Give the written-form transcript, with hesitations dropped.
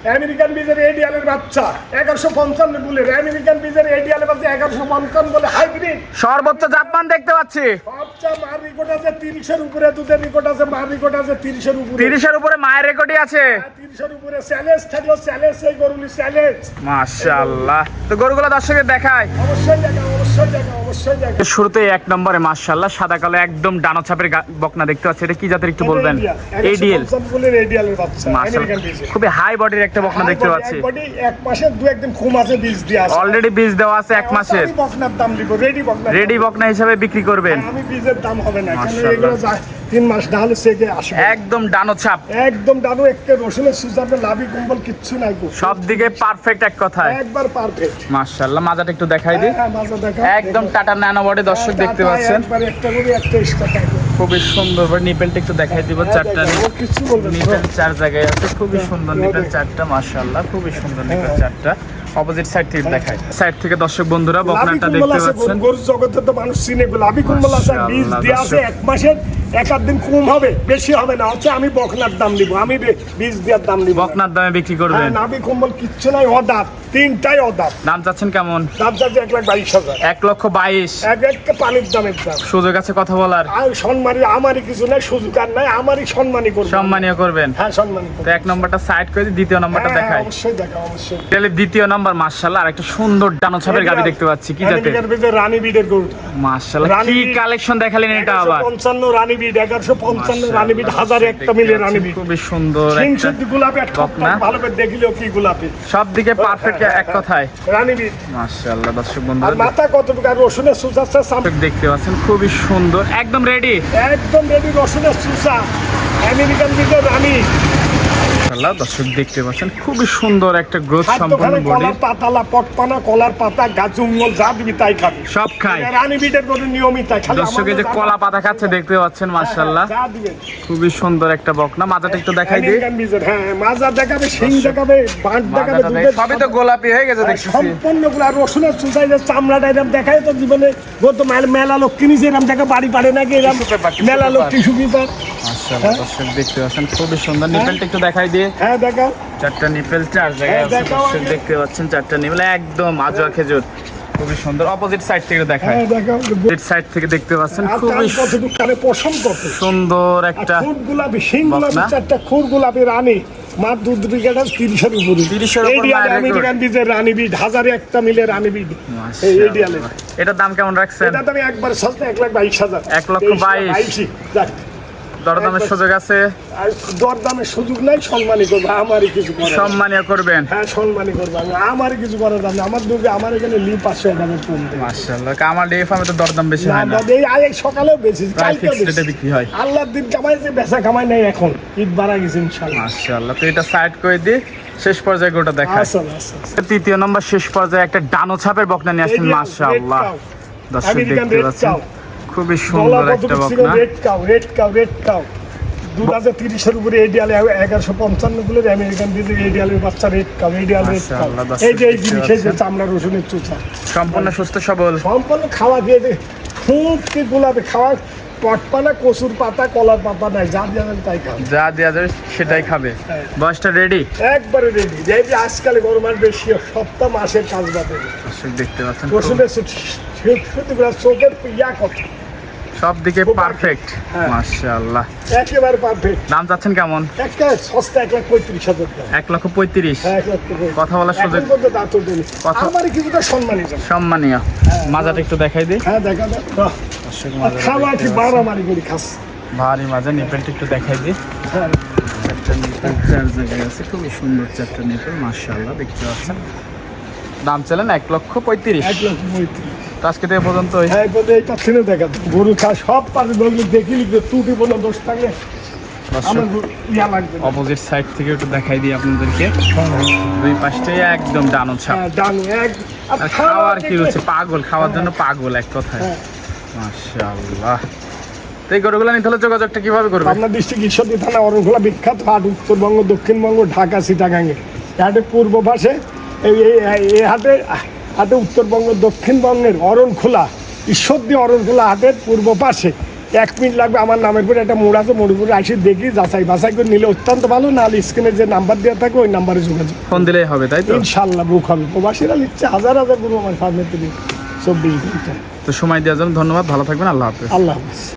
American বীজের এডিয়ালের বাচ্চা 1155 বুলের American বীজের এডিয়ালের বাচ্চা 1155 বলে হাইব্রিড সর্বোচ্চ জাতমান দেখতে পাচ্ছি। সবচেয়ে মার রেকর্ড আছে 30 এর উপরে, দুধের রেকর্ড আছে, মার রেকর্ড আছে 30 এর উপরে। 30 এর উপরে মায়ের রেকর্ডই আছে। 30 এর উপরে চ্যালেঞ্জ থাকলো, চ্যালেঞ্জ এই গরুগুলি চ্যালেঞ্জ। মাশাআল্লাহ। তো গরুগুলো দর্শকের দেখায়। অবশ্যই দেখা, অবশ্যই দেখা, অবশ্যই দেখা। শুরুতে এক নম্বরে মাশাআল্লাহ সাদা কালো একদম ডানো ছাপের বকনা দেখতে পাচ্ছি। এটা কি জাতের একটু বলবেন? এডিএল। 1155 বুলের এডিয়ালের বাচ্চা আমেরিকান বীজের। খুবই হাই বডির একটা বকনা দেখতে পাচ্ছি। বডি এক মাসের দু একদিন কম আছে, বীজ দেয়া আছে। অলরেডি বীজ দেওয়া আছে এক মাসের। আমি বকনার দাম দিব, রেডি বকনা। রেডি বকনা হিসেবে বিক্রি করবেন। আমি বীজের দাম হবে না, কারণ মাশাআল্লাহ। এগুলো 3 মাস ডালে সেকে আসবে। একদম ডানো ছাপ, একদম ডানো, একটা রসুনের সুজাবে লাভি কম্বল কিচ্ছু নাই গো। সব দিকে পারফেক্ট এক কথায়। একবার পারফেক্ট। মাশাআল্লাহ। মাজাটা একটু দেখাই দিই। হ্যাঁ, মাজা দেখা। একদম টাটা ন্যানো বডি দর্শক দেখতে পাচ্ছেন। একবার একটা করে একটা স্টাকা। খুবই সুন্দর করে নিপেলটা একটু দেখাই দিব। চারটা কিছু বলবেন না। নিপেল চার জায়গায় আছে, খুবই সুন্দর নিপেল চারটা। মাশাআল্লাহ, খুবই সুন্দর নিপেল চারটা। অপোজিট সাইড থেকে দেখাই। সাইড থেকে দর্শক বন্ধুরা বকনাটা দেখতে পাচ্ছেন। গরু জগতে তো মানুষ চিনে গো, লাভি কুম্বল আছে, বীজ দেয়া আছে এক মাসের, এক আধ দিন কম হবে, বেশি হবে না। হচ্ছে আমি বকনার দাম দিব, আমি বীজ দেওয়ার দাম দিব। বকনার দামে বিক্রি করবেন। নাভি কুম্বল কিচ্ছু নাই, অদাত, তিনটাই অদাত। দাম চাচ্ছেন কেমন? দাম চাচ্ছে 1,22,000। 1,22,000। একটা পানির দামের দাম। সুযোগ আছে কথা বলার? আর সম্মানী আমারই কিছু নাই, সুযোগ আর নাই, আমারই সম্মানী করবেন। সম্মানীয় করবেন। হ্যাঁ, সম্মানী করবেন। তো এক নম্বরটা সাইড করে দিই, দ্বিতীয় নম্বরটা দেখাই। অবশ্যই দেখা, অবশ্যই। তাহলে দ্বিতীয় নম্বর মাশাআল্লাহ আর একটা সুন্দর ডানো ছাপের গাবি দেখতে পাচ্ছি। কি জাতের? আমেরিকান বীজের রানী বিডের গরু। মাশাআল্লাহ, কি কালেকশন দেখালেন এটা আবার। 155 রানী বিড, 1155 রানী বিড, 1000 একটা মিলে রানী বিড। খুবই সুন্দর একটা সিংসুদ্ধ গোলাপি, একটা বকনা। ভালো করে দেখিলেও কি গোলাপি। সব দিকে পারফেক্ট এক কথায়। রানী বিড। মাশাআল্লাহ দর্শক আর বন্ধুরা মাথা কতটুকু, আর রসুনের সুসা দেখতে পাচ্ছেন, খুবই সুন্দর, একদম রেডি। একদম রেডি রসুনের সুসা, আমেরিকান বীজের রানী। মাশাআল্লাহ দর্শক দেখতে পাচ্ছেন, খুবই সুন্দর একটা গ্রোথ সম্পন্ন খাদ্যখানে বডি। কলার পাতালা, পটপানা, কলার পাতা, গাজুঙ্গল যা দিবি তাই খাবি। সব খায়। রানী বিডের গরু নিয়মিত তাই খালি। দর্শক এই যে কলা পাতা খাচ্ছে দেখতে পাচ্ছেন মাশাআল্লাহ, যা দিবেন। খুবই সুন্দর একটা বকনা। মাজাটা একটু দেখাই দিই। আমেরিকান বীজের, হ্যাঁ, মাজা দেখাবে, শিং দেখাবে, বাঁট দেখাবে, দুধের সবই তো গোলাপি হয়ে গেছে দেখছি। সম্পূর্ণ গুলো। আর রসুনের চুষাই যে চামড়াটা এরকম দেখায় তো জীবনে গত মেলা লোক কিনেছে, এরকম দেখা বাড়ি পারে নাকি, এরকম মেলা লোক টিস্যু পেপার। মাশাআল্লাহ দর্শক দেখতে পাচ্ছেন, খুবই সুন্দর। নিপেলটা একটু দেখাই দিয়ে। হ্যাঁ, দেখাও। চারটা নিপেল চার জায়গায় আছে দর্শক দেখতে পাচ্ছেন। চারটা নিপেল একদম আজোয়া খেজুর, খুবই সুন্দর। অপোজিট সাইড থেকে দেখায়। হ্যাঁ, দেখাও। অপোজিট সাইড থেকে দেখতে পাচ্ছেন, খুবই কতটুকু কানে পশম কত সুন্দর একটা খুর গোলাপি, শিং গোলাপি, বকনা। চারটা খুর গোলাপি রানী। মার দুধ বিঘাটা 30 এর উপরে। 30 এর উপর এডিয়ালে মায়ের আমেরিকান বীজের রানী বিড, 1000 একটা মিলে রানী বিড। এই এডিয়ালে মাশাআল্লাহ। এটার দাম কেমন রাখছেন? এটা তো আমি একবার সস্তা 1,22,000। 1,22,000 দরদামের সুযোগ আছে? আর দরদামের সুযোগ নাই, সম্মানই করবো, আমারই কিছু করার। সম্মানীয় করবেন। হ্যাঁ, সম্মানই করবো, আমারই কিছু করার দাম নেই। আমার দুধে আমার এখানে লিপ 500 টাকা কমবে। মাশাআল্লাহ, আমার ডিএফ আমি তো দরদাম বেশি হয় না, এই আজ সকালেও বেশি, প্রায় কালকেও ফিক্সড রেটে বেশি। বিক্রি হয়। আল্লাহর দিন কামাইছে, বেচা কামাই নাই এখন, ঈদ বাড়া গেছে ইনশাআল্লাহ। মাশাআল্লাহ। তো এটা সাইড করে দিই, শেষ পর্যায়ে গোটা দেখায়। আসলে আসলে তৃতীয় নম্বর শেষ পর্যায়ে একটা ডানো ছাপের বকনা নিয়ে আসছেন। মাশাআল্লাহ দর্শক দেখতে পাচ্ছেন, খুবই সুন্দর একটা বকনা। Red cow, red cow, red cow. দুধ আছে 30 এর উপরে, এডিয়ালে 1155 গুলো আমেরিকান বীজের এডিয়ালের বাচ্চা, রেড কাউ, এডিয়াল রেড কাউ। মাশাআল্লাহ, এই যে এই দর্শক জিনিস, এই যে চামড়া রসুনের চুচা, সম্পূর্ণ সুস্থ সবল, সম্পূর্ণ খাওয়া দিয়ে যে খুব কি গোলাপি খাওয়া, পটপানা, কচুর পাতা, কলার পাতা নাই, যা দিয়ে দেবেন তাই খাবে। যা দেওয়া যাবে সেটাই খাবে। হ্যাঁ। বয়সটা রেডি, একবারে রেডি। এই যে আজকাল গরম আর বেশি, সপ্তাহ মাসের কাজ বাদে দর্শক দেখতে পাচ্ছেন, রসুনের চোখের ইয়া কথা সব দিকে পারফেক্ট। হ্যাঁ। মাশাআল্লাহ। একেবারে পারফেক্ট। দাম চাচ্ছেন কেমন? একটা সস্তা 1,35,000 টাকা। 1,35,000। হ্যাঁ, 1,35,000। কথা বলার সুযোগ, এখন পর্যন্ত দাঁতও দেয়নি। কথা- আমারই কিছুটা সম্মানই জানো। সম্মানীয়। মাজাটা একটু দেখাই দিই। হ্যাঁ, দেখা যাক। দর্শক আর মাজাটা খাওয়া দেখতে কি পাচ্ছেন। বাড়ামারি করি খাস। ভারী মাজা, নিপেলটা একটু দেখাই দিই। হ্যাঁ, চারটা নিপেল চার জায়গায় আছে, খুবই সুন্দর চারটা নিপেল। মাশাআল্লাহ দেখতে পাচ্ছেন। দাম চাইলেন 1,35,000। 1,35,000। তো আজকে থেকে পর্যন্ত হ্যাঁ, বলে এটা ছিনে দেখা তো। গরু খা সব পারে বললে দেখিলি যে ত্রুটি কোনো দোষ থাকলে আমার ইয়া লাগবে না। অপোজিট সাইড থেকে একটু দেখাই দিই আপনাদেরকে। দুই পাশটাই একদম ডানো ছাপ। হ্যাঁ, ডানু এক। আর আর খাওয়ার কি দেখলে- রয়েছে, পাগল, খাওয়ার জন্য পাগল এক কথায়। হ্যাঁ। মাশাআল্লাহ। তো এই গরুগুলো নিতে হলে যোগাযোগটা কিভাবে করবে? পাবনা ডিস্ট্রিক্ট ঈশ্বরদী থানা অরণখোলা বিখ্যাত হাট, উত্তরবঙ্গ, দক্ষিণবঙ্গ, ঢাকা, চিটাগাঙ্গে। হাটের পূর্ব পাশে এই হাটে উত্তরবঙ্গ, দক্ষিণবঙ্গের অরণখোলা, ঈশ্বরদী অরণখোলা হাটের পূর্ব পাশে 1 মিনিট লাগবে। আমার নামের পরে একটা মোড় আছে, মোড়ের উপরে আসে দেখি যাচাই বাছাই করে নিলে অত্যন্ত ভালো, নাহলে স্ক্রিনে যে নাম্বার দেওয়া থাকবে ওই নাম্বারে যোগাযোগ ফোন দিলেই হবে, তাই তো? ইনশাল্লাহ বুক হবে। প্রবাসীরা নিচ্ছে হাজার হাজার গরু আমার ফার্মের থেকে 24 ঘন্টা। তো সময় দেওয়ার জন্য ধন্যবাদ, ভালো থাকবেন, আল্লাহ হাফেজ। আল্লাহ হাফেজ।